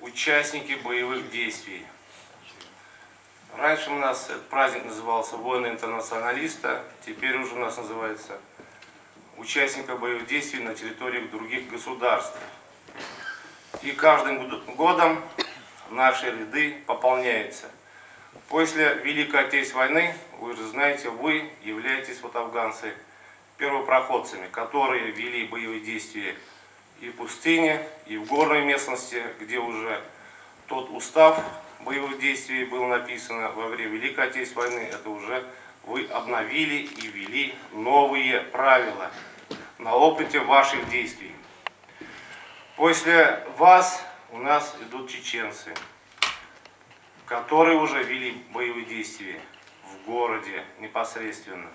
участники боевых действий. Раньше у нас этот праздник назывался воины-интернационалиста, теперь уже у нас называется участника боевых действий на территориях других государств. И каждым годом наши ряды пополняются. После Великой Отечественной войны, вы же знаете, вы являетесь, вот афганцы, первопроходцами, которые вели боевые действия и в пустыне, и в горной местности, где уже тот устав боевых действий был написан во время Великой Отечественной войны. Это уже вы обновили и ввели новые правила на опыте ваших действий. После вас у нас идут чеченцы, которые уже вели боевые действия в городе непосредственно.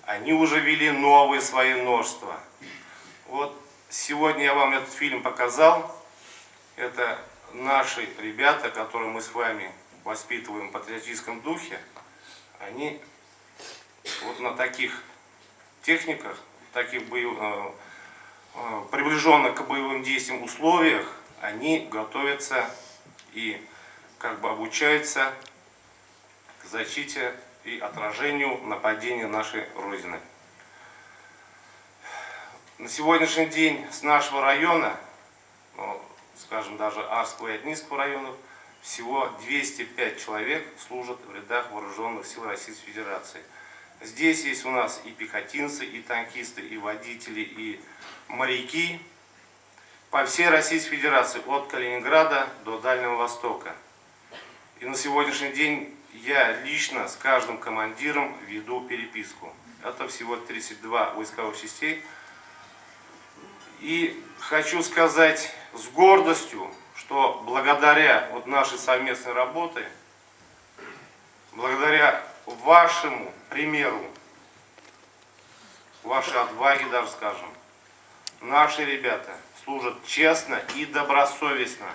Они уже вели новые свои множества. Вот сегодня я вам этот фильм показал. Это наши ребята, которые мы с вами воспитываем в патриотическом духе. Они вот на таких техниках, таких приближенных к боевым действиям условиях, они готовятся и как бы обучаются к защите и отражению нападения нашей Родины. На сегодняшний день с нашего района, скажем, даже Арского и Отнинского районов, всего 205 человек служат в рядах вооруженных сил Российской Федерации. Здесь есть у нас и пехотинцы, и танкисты, и водители, и моряки по всей Российской Федерации, от Калининграда до Дальнего Востока. И на сегодняшний день я лично с каждым командиром веду переписку. Это всего 32 войсковых частей. И хочу сказать с гордостью, что благодаря вот нашей совместной работе, благодаря вашему примеру, вашей отваге даже скажем, наши ребята служат честно и добросовестно.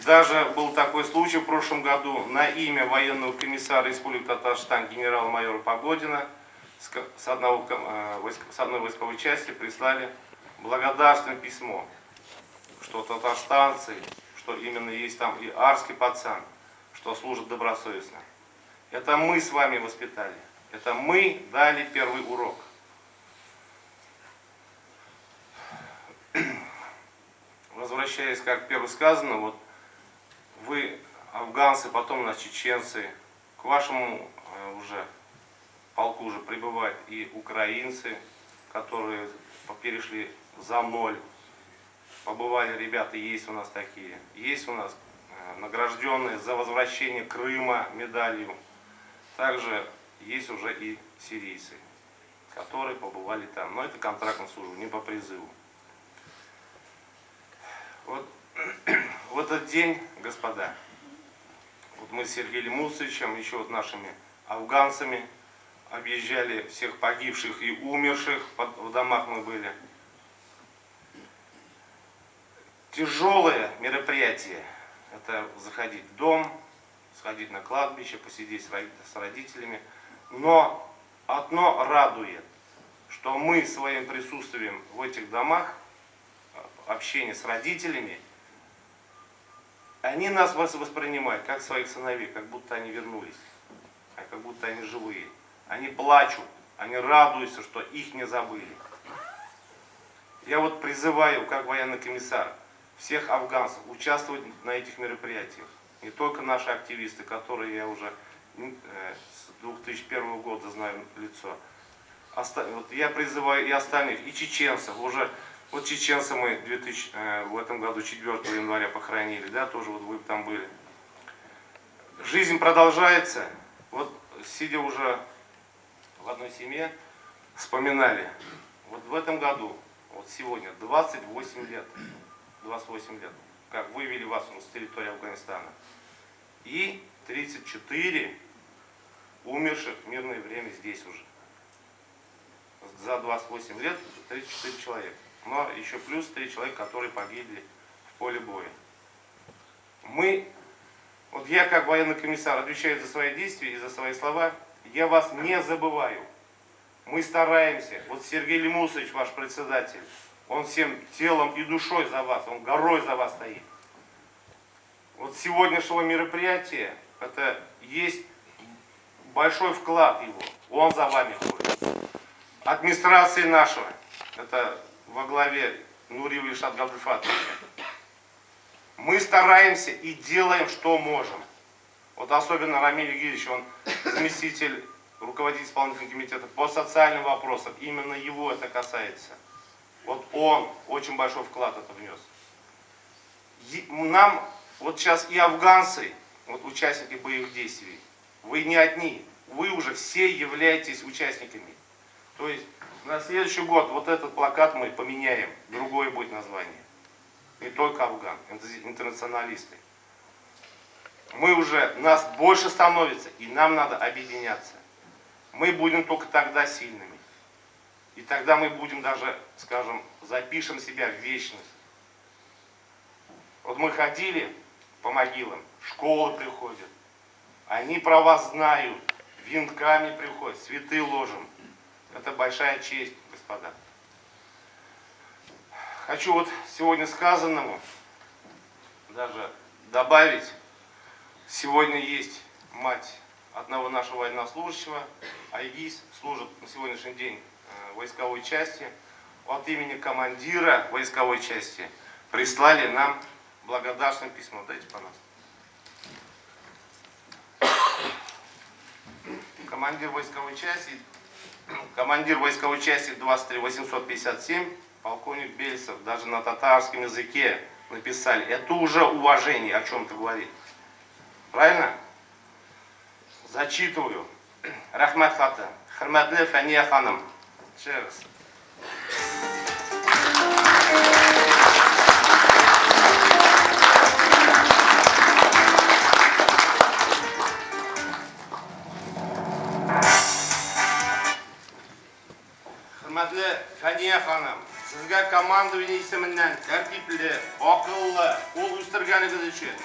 Даже был такой случай в прошлом году, на имя военного комиссара Республики Татарстан генерала-майора Погодина с одной войсковой части прислали благодарственное письмо, что татарстанцы, что именно есть там и арский пацан, что служит добросовестно. Это мы с вами воспитали, это мы дали первый урок. Возвращаясь, как первое сказано, вот вы, афганцы, потом у нас чеченцы, к вашему уже полку уже прибывают и украинцы, которые перешли за ноль. Побывали ребята, есть у нас такие. Есть у нас награжденные за возвращение Крыма медалью. Также есть уже и сирийцы, которые побывали там. Но это контрактная служба, не по призыву. Вот в этот день, господа, вот мы с Сергеем Мусовичем, еще вот нашими афганцами, объезжали всех погибших и умерших, в домах мы были. Тяжелое мероприятие — это заходить в дом, сходить на кладбище, посидеть с родителями. Но одно радует, что мы своим присутствием в этих домах, общение с родителями, они нас воспринимают как своих сыновей, как будто они вернулись, как будто они живые. Они плачут, они радуются, что их не забыли. Я вот призываю, как военный комиссар, всех афганцев участвовать на этих мероприятиях. Не только наши активисты, которые я уже с 2001 года знаю лицо. Вот я призываю и остальных, и чеченцев. Уже вот чеченца мы в этом году 4 января похоронили, да, тоже вот вы там были. Жизнь продолжается. Вот сидя уже в одной семье, вспоминали. Вот в этом году, вот сегодня, 28 лет, как вывели вас с территории Афганистана. И 34 умерших в мирное время здесь уже. За 28 лет 34 человека. Но еще плюс 3 человека, которые погибли в поле боя. Вот я как военный комиссар отвечаю за свои действия и за свои слова. Я вас не забываю. Мы стараемся. Вот Сергей Лемусович, ваш председатель, Он всем телом и душой за вас, он горой за вас стоит. Вот сегодняшнего мероприятия, это есть большой вклад его, он за вами ходит. Администрации нашего, это во главе Нуриева Ильшат Габдульфатовича. Мы стараемся и делаем, что можем. Вот особенно Рамиль Игоревич, он заместитель руководителя исполнительного комитета по социальным вопросам. Именно его это касается. Вот он очень большой вклад это внес. Нам вот сейчас и афганцы, вот участники боевых действий, вы не одни, вы уже все являетесь участниками. То есть на следующий год вот этот плакат мы поменяем, другое будет название. Не только афган, интернационалисты. Мы уже, нас больше становится, и нам надо объединяться. Мы будем только тогда сильными. И тогда мы будем даже, скажем, запишем себя в вечность. Вот мы ходили по могилам, школы приходят. Они про вас знают, венками приходят, цветы ложим. Это большая честь, господа. Хочу вот сегодня сказанному даже добавить. Сегодня есть мать одного нашего военнослужащего, Айгиз, служит на сегодняшний день в войсковой части. От имени командира войсковой части прислали нам благодарственное письмо. Дайте, пожалуйста. Командир войсковой части 23857, полковник Бельцев, даже на татарском языке написали. Это уже уважение о чем-то говорит. Правильно? Зачитываю. Рахмат хаты. Хурматлы Фания ханым. Cheers. Hurmatli Faniya xonim, sizga komandovание ismidan tartibli, aqlli, qo'l o'stirganingiz uchun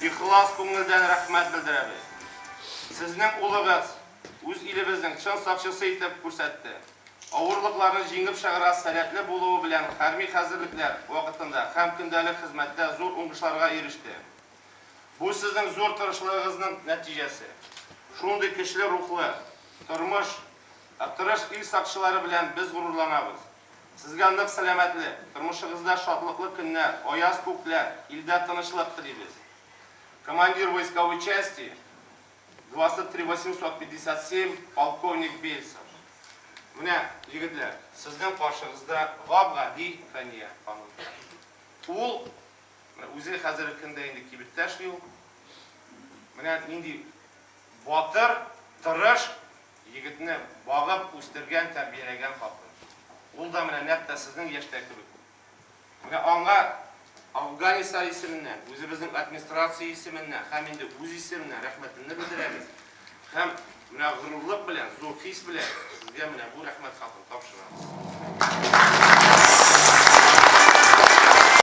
ixlos ko'ngildan rahmat bildiramiz. Sizning ulug'ingiz o'z elimizning chin soqchisi etib ko'rsatdi. Og'irliklarni yengib chiqarish salatli bo'luvi bilan harbiy hazırlıklar vaqtida ham kundalik xizmatda zo'r o'ngishlarga erishdi. Bu sizning zo'r tirishligingizning natijasi. Shunday kuchli ruhli, turmush Abdurash il saqchilari bilan biz g'ururlanamiz. Sizga aniq salomatlik, turmushingizda shodlikli kunlar, oyoz ko'klar, ilda tinchlik tilaymiz. Командир войсковой части 23857, полковник Бельцев. Менә, егетләр, сезнең каршыгызда Габгади Фания ханым. Ул үзе хәзерге көндә инде кибеттә эшли ул. Менә нинди батыр, тырыш егетне багып үстергән, тәрбияләгән хатын. Ул да менә нәкъ сезнең яшьтә кебек. Менә аңа Афганистан исеменнән, үзебезнең администрация исеменнән, һәм инде үз исеменнән рәхмәтне белдерәбез. Һәм менә горурлык белән, зур хис белән сезгә менә бу рәхмәт хатын тапшырабыз.